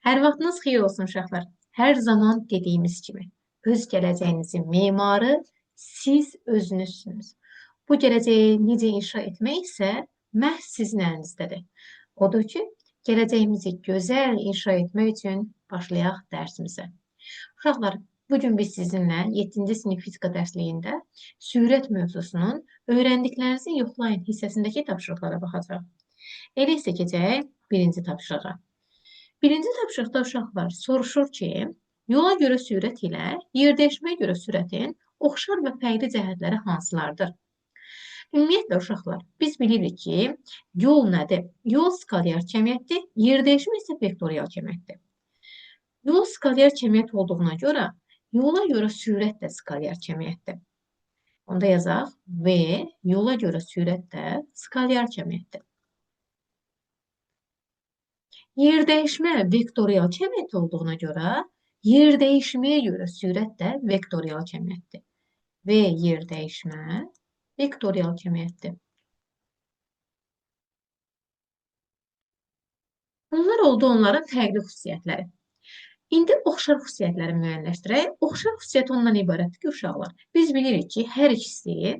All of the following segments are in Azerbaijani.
Hər vaxtınız xeyir olsun uşaqlar. Hər zaman dediyimiz kimi, öz gələcəyinizin memarı siz özünüzsünüz. Bu gələcəyi necə inşa etmək isə məhz sizin əlinizdədir. Odur ki, gələcəyimizi gözəl inşa etmək üçün başlayaq dərsimizə. Uşaqlar, bugün biz sizinlə 7-ci sinif fizika dərsliyində sürət mövzusunun öyrəndiklərinizi yoxlayın hissəsindəki tapşırıqlara baxacaq. Elə isə keçək birinci tapşırığa. Birinci tapşırıqda uşaqlar soruşur ki, yola görə sürət ilə yerdəyişməyə görə sürətin oxşar və fərqli cəhətləri hansılardır? Ümumiyyətlə uşaqlar, biz bilirik ki, yol nədir? Yol skalyar kəmiyyətdir, yerdəyişmə isə vektorial kəmiyyətdir. Yol skalyar kəmiyyət olduğuna görə, yola görə sürət də skalyar kəmiyyətdir. Onda yazaq V yola görə sürət də skalyar kəmiyyətdir. Yerdəyişmə vektorial kəmiyyət olduğuna görə, yerdəyişməyə görə sürət də vektorial kəmiyyətdir. Və yerdəyişmə vektorial kəmiyyətdir. Bunlar oldu onların fərqli xüsusiyyətləri. İndi oxşar xüsusiyyətləri müəyyənləşdirək. Oxşar xüsusiyyət ondan ibarətdir ki, uşaqlar, biz bilirik ki, hər ikisi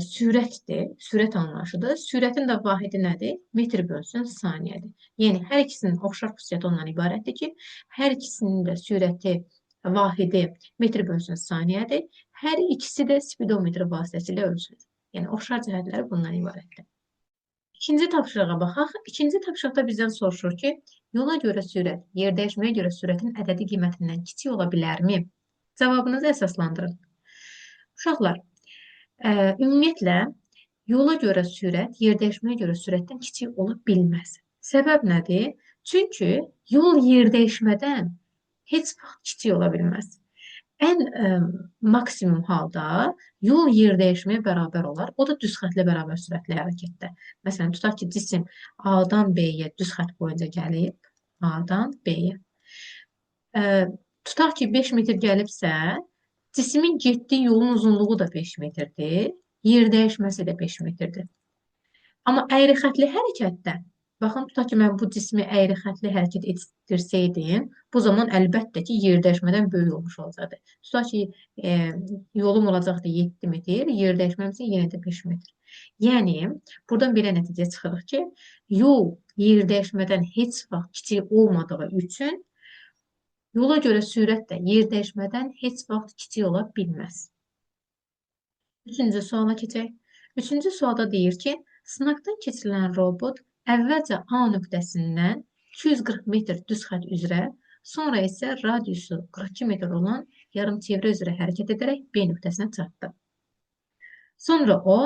sürətdir, sürət anlayışıdır. Sürətin də vahidi nədir? Metr bölsün saniyədir. Yəni, hər ikisinin oxşar xüsusiyyəti ondan ibarətdir ki, hər ikisinin də sürəti vahidi metr bölsün saniyədir. Hər ikisi də spidometr vasitəsilə ölçülür. Yəni, oxşar cəhətləri bundan ibarətdir. İkinci tapşırığa baxaq. İkinci tapşırıqda bizdən soruşur ki, yola görə sürət, yerdəyişməyə görə sürətin ədədi qiymətindən kiçik ola bilərmi? Cavabınızı əsaslandırın. Uşaqlar, ümumiyyətlə, yola görə sürət, yerdəyişməyə görə sürətdən kiçik ola bilməz. Səbəb nədir? Çünki yol yerdəyişmədən heç vaxt kiçik ola bilməz. Ən maksimum halda yol yerdəyişməyə bərabər olar. O da düz xətlə bərabər sürətli hərəkətdə. Məsələn, tutaq ki, cisim A-dan B-yə düz xət boyunca gəlib, A-dan B-yə. Tutaq ki, 5 metr gəlibsə, cismin getdiyi yolun uzunluğu da 5 metrdir, yer dəyişməsi də 5 metrdir. Amma əyri xətli hərəkətdə, baxın, tutaq ki, mən bu cismi əyri xətli hərəkət etdirsəydim, bu zaman əlbəttə ki, yer dəyişmədən böyük olmuş olacaqdı. Tutaq ki, yolum olacaqdı 7 metr, yer dəyişməm isə yenə də 5 metr. Yəni, buradan belə nəticə çıxırıq ki, yol yer dəyişmədən heç vaxt kiçik olmadığı üçün yola görə sürət də yer dəyişmədən heç vaxt kiçik ola bilməz. Üçüncü suala keçək. Üçüncü sualda deyir ki, sınaqdan keçirilən robot əvvəlcə A nöqtəsindən 240 metr düz xət üzrə, sonra isə radiusu 42 metr olan yarımçevrə üzrə hərəkət edərək B nöqtəsinə çatdı. Sonra o,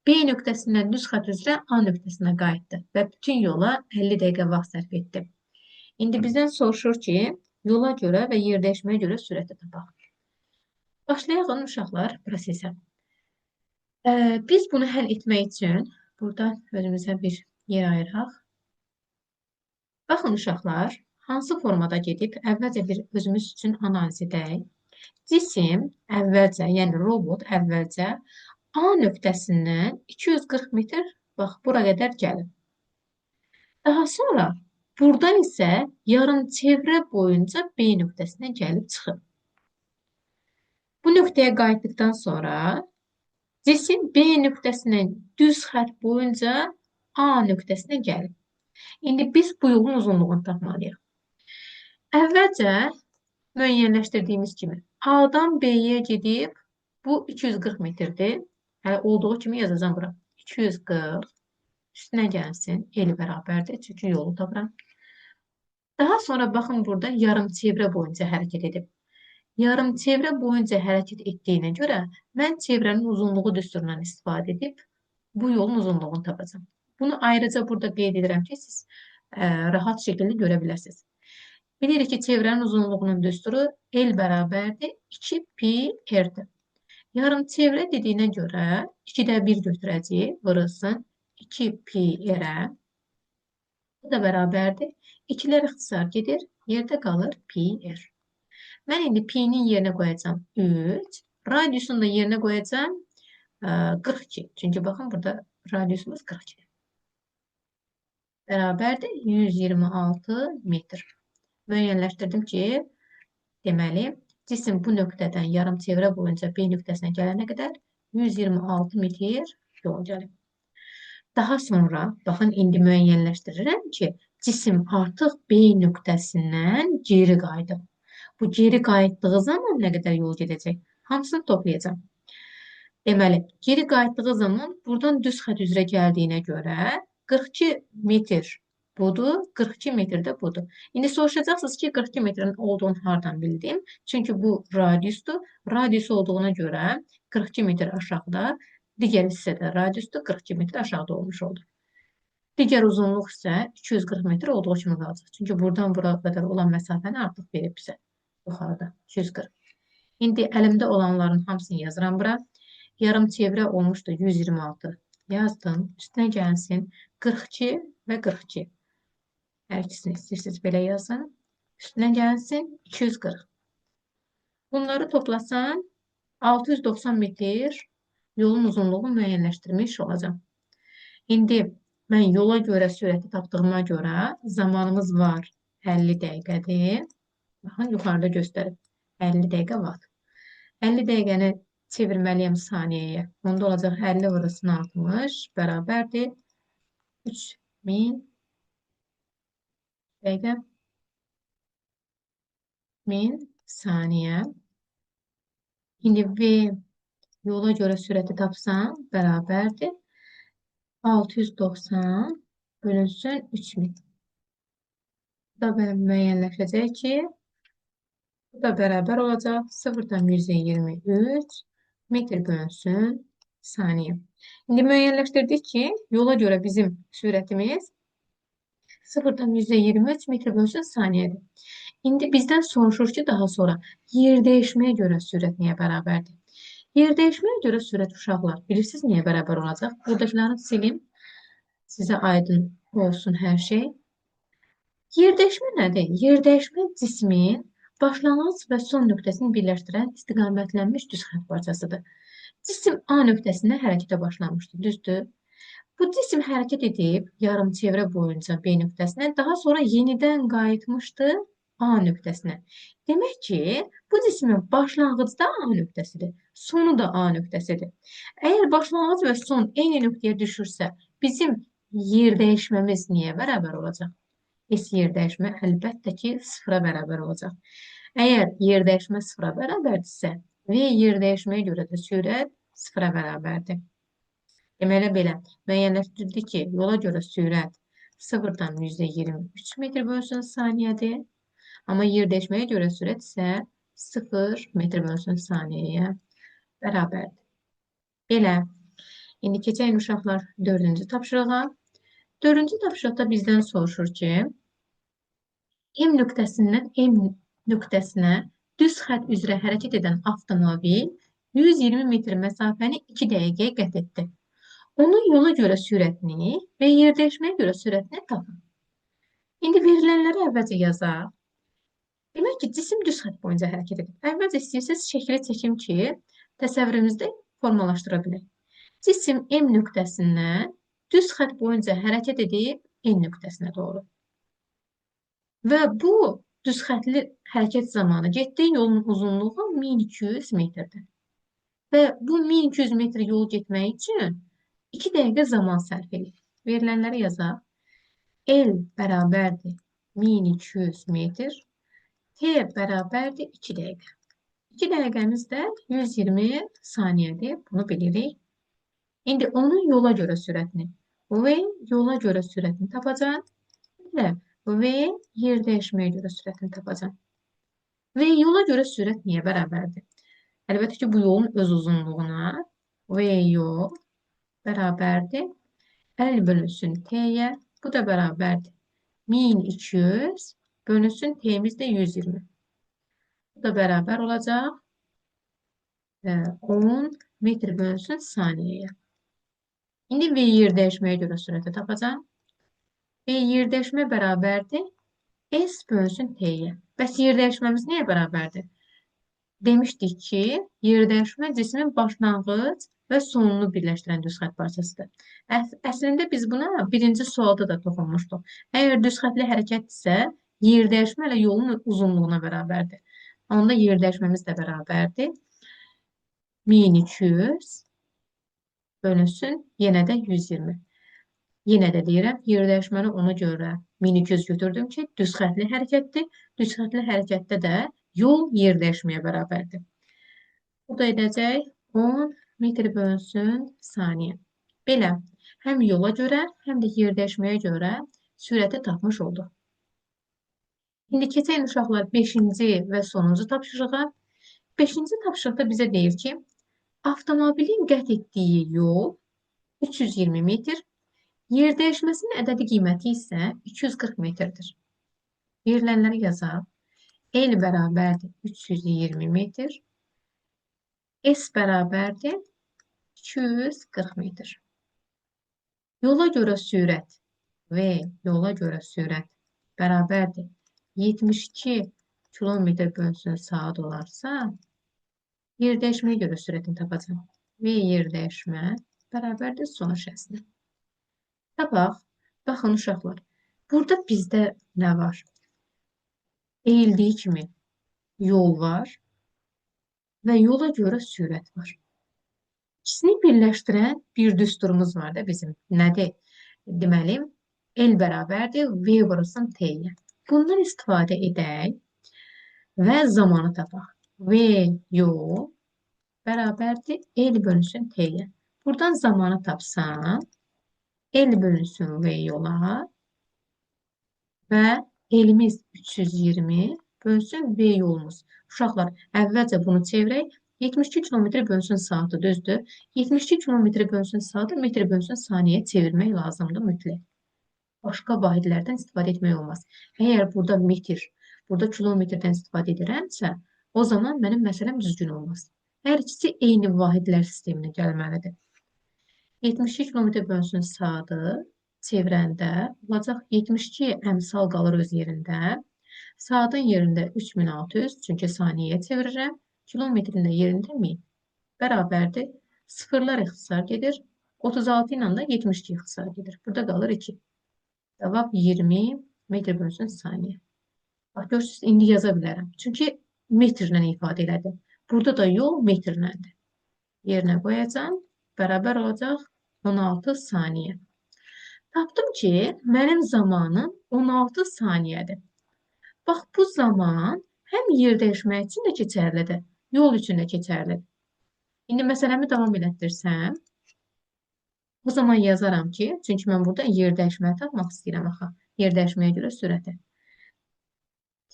B nöqtəsindən düz xət üzrə A nöqtəsinə qayıtdı və bütün yola 50 dəqiqə vaxt sərf etdi. İndi bizdən soruşur ki, yola görə və yerdəyişməyə görə sürəti tapaq. Başlayaq uşaqlar prosesə. Biz bunu həll etmək üçün burada özümüzə bir yer ayıraq. Baxın uşaqlar, hansı formada gedib əvvəlcə bir özümüz üçün analiz edək. Cisim əvvəlcə, yəni robot əvvəlcə A nöqtəsindən 240 metr, bax, bura qədər gəlib. Daha sonra buradan isə yarımçevrə boyunca B nöqtəsinə gəlib çıxıb. Bu nöqtəyə qayıtdıqdan sonra cisim B nöqtəsindən düz xət boyunca A nöqtəsinə gəlib. İndi biz bu yolun uzunluğunu tapmalıyıq. Əvvəlcə müəyyənləşdirdiyimiz kimi A-dan B-yə gedib, bu 240 metrdir. Hələ olduğu kimi yazacağım bura. 240 üstünə gəlsin, el bərabərdir, çünki yolu tapıram. Daha sonra baxın burada yarımçevrə boyunca hərəkət edib. Yarımçevrə boyunca hərəkət etdiyinə görə mən çevrənin uzunluğu düsturundan istifadə edib bu yolun uzunluğunu tapacağım. Bunu ayrıca burada qeyd edirəm ki, siz rahat şəkildə görə biləsiniz. Bilirik ki, çevrənin uzunluğunun düsturu L bərabərdir 2 pi r-dir. Yarımçevrə dediyinə görə 2-də 1 götürəcəyik, vurulsun 2 pi r-ə. Bu da bərabərdir. 2-lər ixtisar gedir, yerdə qalır pi r. Mən indi pi-nin yerinə qoyacağım 3, radiusun da yerinə qoyacağım 42. Çünki baxın, burada radiusumuz 42. bərabərdir 126 metr. Müəyyənləşdirdim ki, deməli, cisim bu nöqtədən yarımçevrə boyunca B nöqtəsinə gələnə qədər 126 metr yol gəlib. Daha sonra, baxın, indi müəyyənləşdirirəm ki, cisim artıq B nöqtəsindən geri qayıdıb. Bu geri qayıtdığı zaman nə qədər yol gedəcək? Hamısını toplayacağım. Deməli, geri qayıtdığı zaman buradan düz xətt üzrə gəldiyinə görə 42 metr budur, 42 metr də budur. İndi soruşacaqsınız ki, 42 metrin olduğunu hardan bildim? Çünki bu radiusdur. Radius olduğuna görə 42 metr aşağıda, digər hissədə radiusdur, 42 metr aşağıda olmuş oldu. Digər uzunluq isə 240 metr olduğu kimi qalacaq. Çünki buradan bura qədər olan məsafəni artıq verib bizə. Yuxarıda 240. İndi əlimdə olanların hamısını yazıram bura. Yarım çevrə olmuşdu 126. Yazdım. Üstünə gəlsin 42 və 42. Hər ikisini istəyirsiniz belə yazın. Üstünə gəlsin 240. Bunları toplasan 690 metr yolun uzunluğunu müəyyənləşdirmiş olacam. İndi mən yola görə sürəti tapdığıma görə zamanımız var 50 dəqiqədir. Baxın, yuxarıda göstərib 50 dəqiqə vaxt. 50 dəqiqəni çevirməliyəm saniyəyə. Onda olacaq 50 vurulsun 60 bərabərdir 3000 dəqiqə 1000 saniyə. İndi V yola görə sürəti tapsam bərabərdir 690 bölünsün 3000. Bu da müəyyənləşəcək ki, bu da bərabər olacaq 0,123 metr bölünsün saniyə. İndi müəyyənləşdirdik ki, yola görə bizim sürətimiz 0,123 metr bölünsün saniyədir. İndi bizdən soruşur ki, daha sonra yer dəyişməyə görə sürət niyə bərabərdir? Yer dəyişməyə görə sürət uşaqlar, bilirsiniz niyə bərabər olacaq? Buradakiləri silim, sizə aydın olsun hər şey. Yer dəyişmə nədir? Yer dəyişmə cismin başlanğıc və son nöqtəsini birləşdirən istiqamətlənmiş düz xətt parçasıdır. Cisim A nöqtəsində hərəkətə başlamışdır, düzdür? Bu cisim hərəkət edib yarımçevrə boyunca B nöqtəsinə, daha sonra yenidən qayıtmışdır A nöqtəsinə. Demək ki, bu cismin başlanğıcda A nöqtəsidir, sonu da A nöqtəsidir. Əgər başlanğıc və son eyni nöqtəyə düşürsə, bizim yer dəyişməmiz niyə bərabər olacaq? S yer dəyişmə əlbəttə ki, sıfıra bərabər olacaq. Əgər yer dəyişmə sıfıra bərabərdirsə, V yer dəyişməyə görə də sürət sıfıra bərabərdir. Deməli belə, müəyyənləşdirdik ki, yola görə sürət 0,23 metr bölünsün saniyədir. Amma yer dəyişməyə görə sürət isə 0 metr bölünsün saniyəyə bərabərdir. Belə, indi keçək uşaqlar 4-cü tapşırığa. 4-cü tapşırıqda bizdən soruşur ki, M nöqtəsindən M nöqtəsinə düz xətt üzrə hərəkət edən avtomobil 120 metr məsafəni 2 dəqiqəyə qət etdi. Onun yola görə sürətini və yer dəyişməyə görə sürətini tapın. İndi verilənləri əvvəlcə yazaq. Demək ki, cisim düz xətt boyunca hərəkət edir. Əvvəlcə istəyirsiniz şəkli çəkim ki, təsəvvürümüzdə formalaşdıra bilək. Cisim M nöqtəsindən düz xətt boyunca hərəkət edib N nöqtəsinə doğru. Və bu düz xəttli hərəkət zamanı getdiyi yolun uzunluğu 1200 metrdir. Və bu 1200 metr yol getmək üçün 2 dəqiqə zaman sərf edir. Verilənləri yazaq. L bərabərdir 1200 metr, T bərabərdir 2 dəqiqə. 2 dəqiqəmiz də 120 saniyədir, bunu bilirik. İndi onun yola görə sürətini, V yola görə sürətini tapacaq və V yer dəyişməyə görə sürətini tapacaq. V yola görə sürət niyə bərabərdir? Əlbəttə ki, bu yolun öz uzunluğuna V yol bərabərdir. L bölünsün T'yə, bu da bərabərdir. 1200 bölünsün T'miz də 120. Bu da bərabər olacaq 10 metr bölünsün saniyəyə. İndi V yer dəyişməyə görə sürəti tapacaq. V yer dəyişmə bərabərdir. S bölünsün T'yə. Bəs yer dəyişməmiz nəyə bərabərdir? Demişdik ki, yer dəyişmə cismin başlanğıc və sonunu birləşdirən düz xətt parçasıdır. Əslində biz buna birinci sualda da toxunmuşduq. Əgər düz xəttli hərəkətdirsə, yerdəyişmə ilə yolun uzunluğuna bərabərdir. Onda yerdəyişməmiz də bərabərdir. 1200 bölünsün, yenə də 120. Yenə də deyirəm, yerdəyişməni ona görə 1200 götürdüm ki, düz xəttli hərəkətdir. Düz xəttli hərəkətdə də yol yerdəyişməyə bərabərdir. Bu da edəcək 10 metr bölünsün saniyə. Belə, həm yola görə, həm də yerdəyişməyə görə sürəti tapmış olduq. İndi keçək uşaqlar 5-ci və sonuncu tapşırığa. 5-ci tapşırıqda bizə deyir ki, avtomobilin qət etdiyi yol 320 metr, yerdəyişməsinin ədədi qiyməti isə 240 metrdir. Verilənləri yazaq. L bərabərdir 320 metr, S bərabərdir 240 metr. Yola görə sürət V yola görə sürət bərabərdir 72 km bölünsün saat olarsa, yerdəyişməyə görə sürətini tapacağım. V yerdəyişmə bərabərdir son şəxsinə. Tapaq, baxın uşaqlar, burada bizdə nə var? Eğildiyi kimi yol var və yola görə sürət var. İkisini birləşdirən bir düsturumuz var da bizim. Nədir? Deməli, L bərabərdir V vurulsun T-yə. Bundan istifadə edək və zamanı tapaq. V yol bərabərdir L bölünsün T-yə. Buradan zamanı tapsam, L bölünsün V yola və L'imiz 320 bölünsün V yolumuz. Uşaqlar, əvvəlcə bunu çevirək. 72 km bölünsün saatı düzdür. 72 km bölünsün saatı metr bölünsün saniyəyə çevirmək lazımdır mütləq. Başqa vahidlərdən istifadə etmək olmaz. Əgər burada metr, burada kilometrdən istifadə edirəmsə, o zaman mənim məsələm düzgün olmaz. Hər ikisi eyni vahidlər sisteminə gəlməlidir. 72 km bölünsün saatı çevirəndə olacaq 72 əmsal qalır öz yerində. Saatın yerində 3600, çünki saniyəyə çevirirəm. Kilometrin də yerində 1000. Bərabərdir. Sıfırlar ixtisar gedir. 36 ilə də 72 ixtisar gedir. Burada qalır 2. Cavab 20 metr bölünsün saniyə. Bax, görürsünüz, indi yaza bilərəm. Çünki metrlə ifadə elədim. Burada da yol metrləndir. Yerinə qoyacam. Bərabər olacaq 16 saniyə. Tapdım ki, mənim zamanım 16 saniyədir. Bax, bu zaman həm yerdəyişmək üçün də keçərlidir, yol üçün də keçərlidir. İndi məsələmi davam elətdirsəm, o zaman yazaram ki, çünki mən burada yerdəyişməyi tapmaq istəyirəm axı, yerdəyişməyə görə sürəti.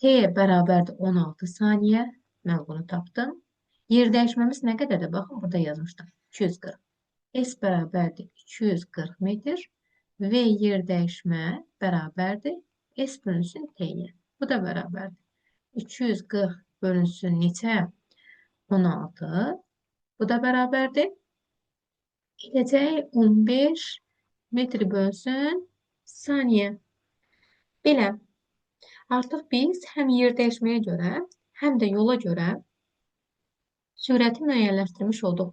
T bərabərdir 16 saniyə, mən bunu tapdım. Yerdəyişməmiz nə qədərdir? Baxın, burada yazmışdım, 240. S bərabərdir 240 metr V yerdəyişmə bərabərdir S bölünsün T-yə. Bu da bərabərdir. 240 bölünsün neçə? 16. Bu da bərabərdir. Edəcək 15 metr bölünsün saniyə. Belə, artıq biz həm yerdəyişməyə görə, həm də yola görə sürəti müəyyənləşdirmiş olduq.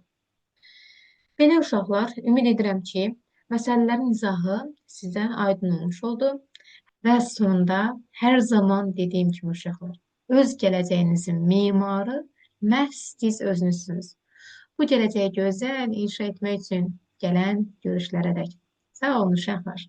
Belə uşaqlar, ümid edirəm ki, məsələlərin izahı sizə aydın olmuş oldu. Və sonda hər zaman dediyim kimi uşaqlar, öz gələcəyinizin memarı məhz siz özünüzsünüz. Bu gələcəyi gözəl inşa etmək üçün gələn görüşlərə dək. Sağ olun uşaqlar.